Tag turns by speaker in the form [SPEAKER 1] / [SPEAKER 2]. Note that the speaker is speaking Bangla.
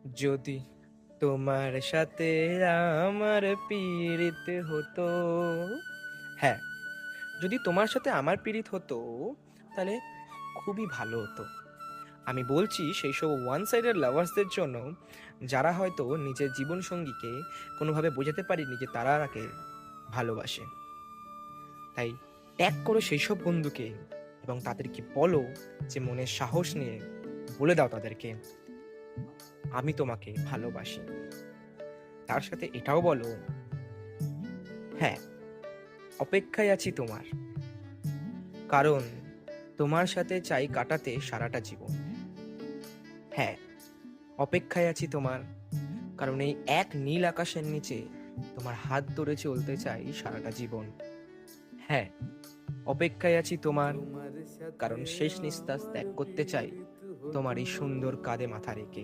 [SPEAKER 1] যদি তোমার সাথে আমার পীড়িত হতো, হ্যাঁ, যদি তোমার সাথে আমার পীড়িত হতো তাহলে খুবই ভালো হতো। আমি বলছি সেই সব ওয়ান সাইডেড লাভার্সদের জন্য, যারা হয়তো নিজের জীবন সঙ্গীকে কোনোভাবে বোঝাতে পারেনি যে তারা তাকে ভালোবাসে। তাই ত্যাগ করো সেই সব বন্ধুকে এবং তাদেরকে বলো যে মনের সাহস নিয়ে বলে দাও তাদেরকে, আমি তোমাকে ভালোবাসি। তার সাথে এটাও বলো, হ্যাঁ, অপেক্ষায় আছি তোমার, কারণ তোমার সাথে চাই কাটাতে সারাটা জীবন। হ্যাঁ, অপেক্ষায় আছি তোমার, কারণ এই এক নীল আকাশের নিচে তোমার হাত ধরে চলতে চাই সারাটা জীবন। হ্যাঁ, অপেক্ষায় আছি তোমার, কারণ শেষ নিঃশ্বাস ত্যাগ করতে চাই তোমার এই সুন্দর কাঁধে মাথা রেখে।